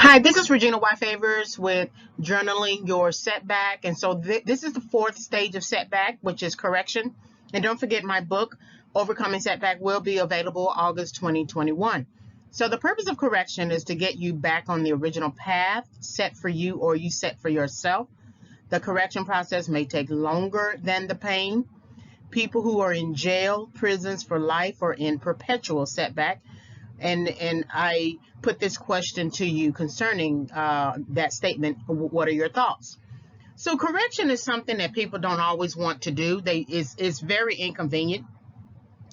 Hi, this is Regina White Favors with Journaling Your Setback. And so this is the fourth stage of setback, which is correction. And don't forget, my book, Overcoming Setback, will be available August 2021. So the purpose of correction is to get you back on the original path set for you or you set for yourself. The correction process may take longer than the pain. People who are in jail, prisons for life, or in perpetual setback. And I put this question to you concerning that statement. What are your thoughts? So correction is something that people don't always want to do. It's very inconvenient.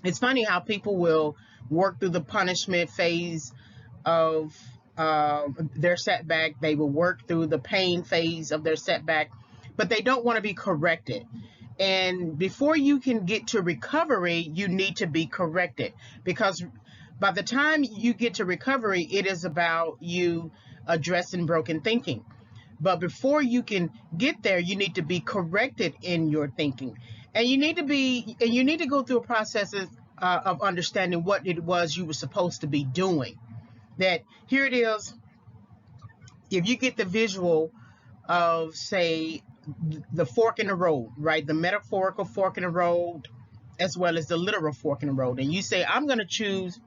It's funny how people will work through the punishment phase of their setback. They will work through the pain phase of their setback, but they don't want to be corrected. And before you can get to recovery, you need to be corrected, because by the time you get to recovery, it is about you addressing broken thinking. But before you can get there, you need to be corrected in your thinking. And you need to go through a process of understanding what it was you were supposed to be doing. That here it is. If you get the visual of, say, the fork in the road, right? The metaphorical fork in the road, as well as the literal fork in the road. And you say, I'm going to choose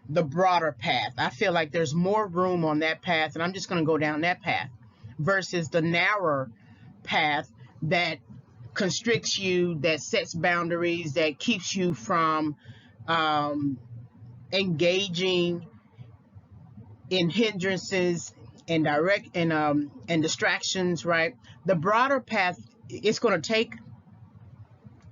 the broader path. I feel like there's more room on that path, and I'm just going to go down that path, versus the narrower path that constricts you, that sets boundaries, that keeps you from engaging in hindrances and and distractions, right? The broader path, it's going to take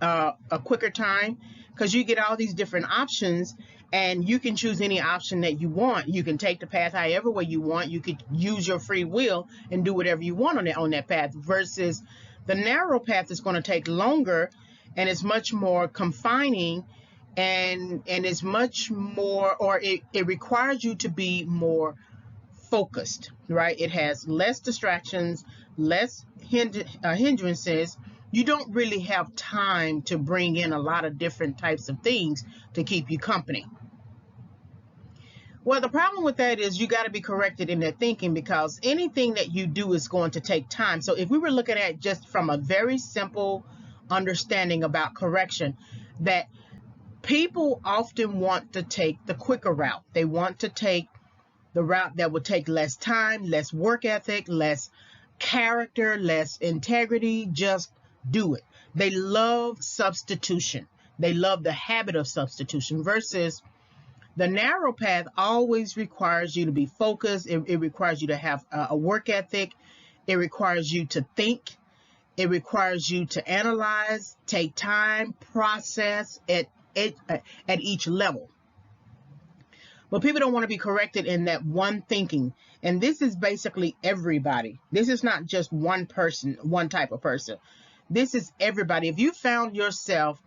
a quicker time, because you get all these different options, and you can choose any option that you want. You can take the path however way you want. You could use your free will and do whatever you want on that path, versus the narrow path is going to take longer, and it's much more confining, and it's much more, or it requires you to be more focused, right? It has less distractions, less hindrances. You don't really have time to bring in a lot of different types of things to keep you company. Well, the problem with that is you got to be corrected in that thinking, because anything that you do is going to take time. So if we were looking at just from a very simple understanding about correction, that people often want to take the quicker route. They want to take the route that would take less time, less work ethic, less character, less integrity. Just do it. They love substitution. They love the habit of substitution, versus the narrow path always requires you to be focused. It requires you to have a work ethic. It requires you to think. It requires you to analyze, take time, process at each level. But people don't want to be corrected in that one thinking. And this is basically everybody. This is not just one person, one type of person. This is everybody. If you found yourself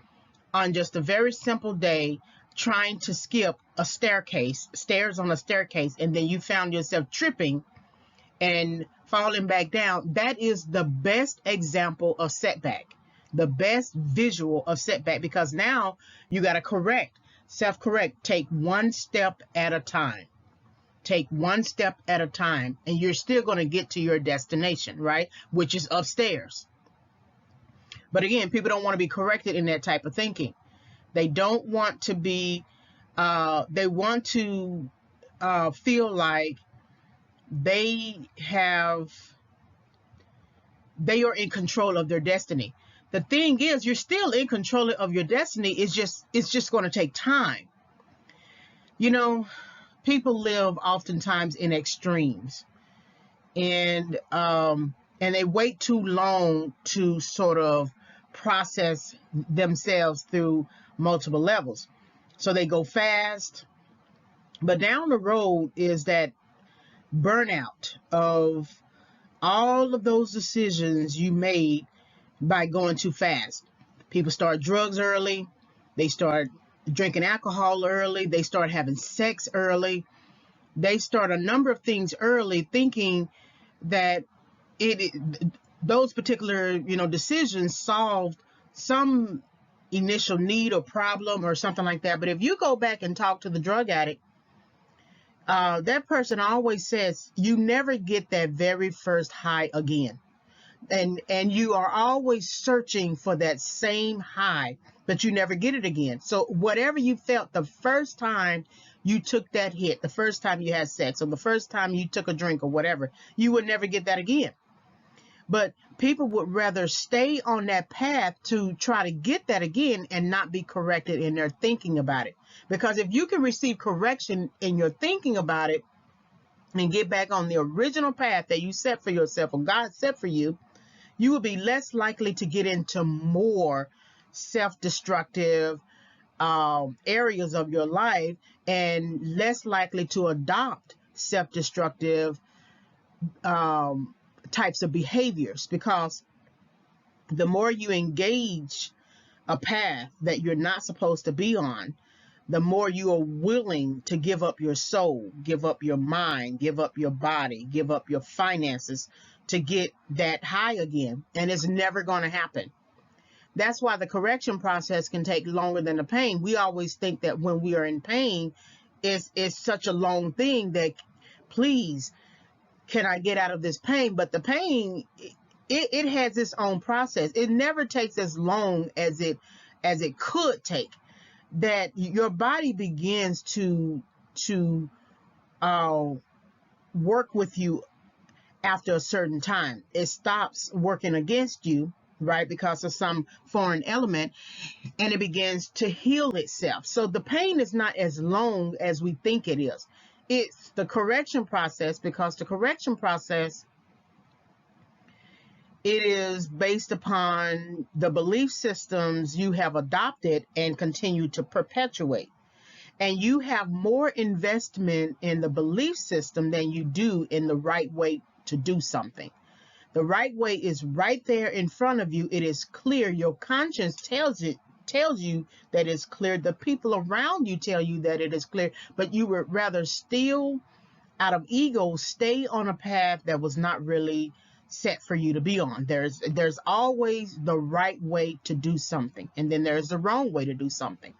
on just a very simple day trying to skip a stairs on a staircase, and then you found yourself tripping and falling back down, that is the best example of setback, the best visual of setback, because now you got to self-correct. Take one step at a time. Take one step at a time, and you're still going to get to your destination, right? Which is upstairs. But again, people don't want to be corrected in that type of thinking. They don't want to be, they want to feel like they are in control of their destiny. The thing is, you're still in control of your destiny. It's just going to take time. You know, people live oftentimes in extremes, and they wait too long to sort of process themselves through multiple levels. So they go fast, but down the road is that burnout of all of those decisions you made by going too fast. People start drugs early. They start drinking alcohol early. They start having sex early. They start a number of things early, thinking that those particular decisions solved some initial need or problem or something like that. But if you go back and talk to the drug addict, that person always says you never get that very first high again. And you are always searching for that same high, but you never get it again. So whatever you felt the first time you took that hit, the first time you had sex, or the first time you took a drink or whatever, you would never get that again. But people would rather stay on that path to try to get that again and not be corrected in their thinking about it. Because if you can receive correction in your thinking about it and get back on the original path that you set for yourself or God set for you, you will be less likely to get into more self-destructive areas of your life, and less likely to adopt self-destructive types of behaviors, because the more you engage a path that you're not supposed to be on, the more you are willing to give up your soul, give up your mind, give up your body, give up your finances to get that high again. And it's never going to happen. That's why the correction process can take longer than the pain. We always think that when we are in pain, it's such a long thing that, please, can I get out of this pain? But the pain, it has its own process. It never takes as long as it could take. That your body begins to work with you after a certain time. It stops working against you, right, because of some foreign element, and it begins to heal itself. So the pain is not as long as we think it is. It's the correction process, because the correction process, it is based upon the belief systems you have adopted and continue to perpetuate. And you have more investment in the belief system than you do in the right way to do something. The right way is right there in front of you. It is clear. Your conscience tells you that it's clear. The people around you tell you that it is clear, but you would rather still, out of ego, stay on a path that was not really set for you to be on. There's always the right way to do something, and then there's the wrong way to do something.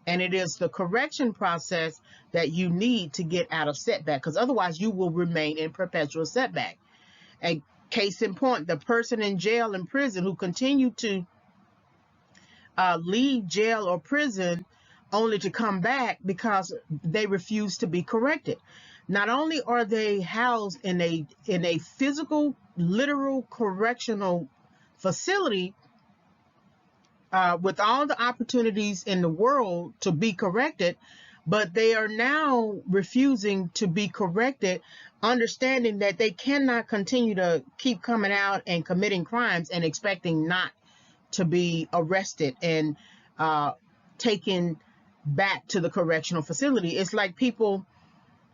And it is the correction process that you need to get out of setback, because otherwise you will remain in perpetual setback. A case in point, the person in jail and prison who continue to leave jail or prison only to come back because they refuse to be corrected. Not only are they housed in a physical, literal correctional facility with all the opportunities in the world to be corrected, but they are now refusing to be corrected, understanding that they cannot continue to keep coming out and committing crimes and expecting not to be arrested and taken back to the correctional facility. It's like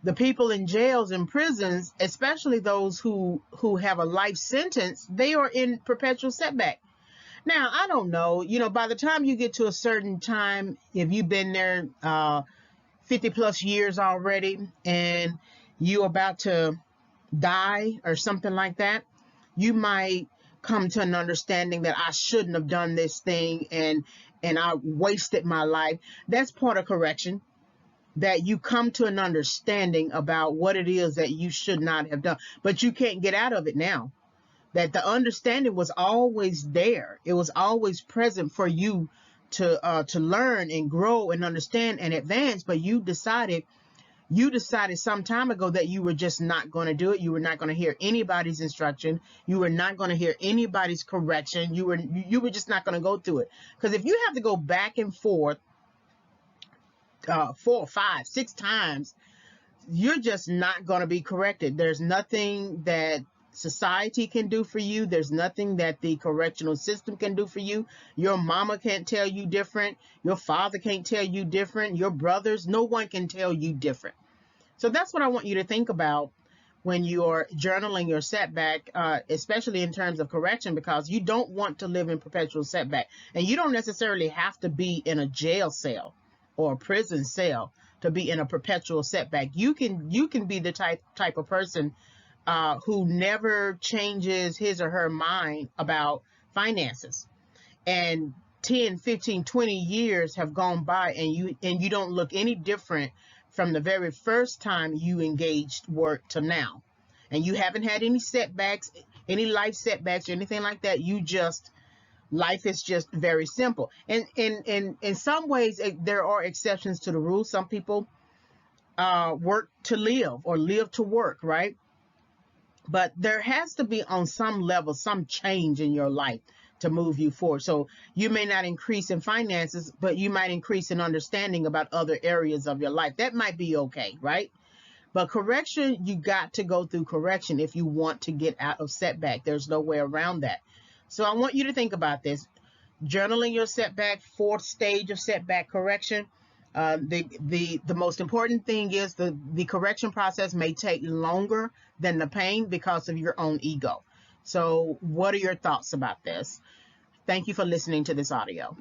the people in jails and prisons, especially those who have a life sentence, they are in perpetual setback. Now, I don't know, by the time you get to a certain time, if you've been there 50 plus years already and you're about to die or something like that, you might come to an understanding that I shouldn't have done this thing and I wasted my life. That's part of correction, that you come to an understanding about what it is that you should not have done, but you can't get out of it now. That the understanding was always there. It was always present for you to learn and grow and understand and advance, but you decided some time ago that you were just not going to do it. You were not going to hear anybody's instruction. You were not going to hear anybody's correction. You were just not going to go through it. Because if you have to go back and forth 4, 5, 6 times, you're just not going to be corrected. There's nothing that society can do for you. There's nothing that the correctional system can do for you. Your mama can't tell you different. Your father can't tell you different. Your brothers, no one can tell you different. So that's what I want you to think about when you're journaling your setback, especially in terms of correction, because you don't want to live in perpetual setback. And you don't necessarily have to be in a jail cell or a prison cell to be in a perpetual setback. You can be the type of person who never changes his or her mind about finances, and 10, 15, 20 years have gone by and you don't look any different from the very first time you engaged work to now. And you haven't had any setbacks, any life setbacks or anything like that. Life is just very simple. And in some ways, there are exceptions to the rule. Some people work to live or live to work, right? But there has to be on some level, some change in your life to move you forward. So you may not increase in finances, but you might increase in understanding about other areas of your life. That might be okay, right? But correction, you got to go through correction if you want to get out of setback. There's no way around that. So I want you to think about this. Journaling your setback, fourth stage of setback correction. The most important thing is the correction process may take longer than the pain because of your own ego. So what are your thoughts about this? Thank you for listening to this audio.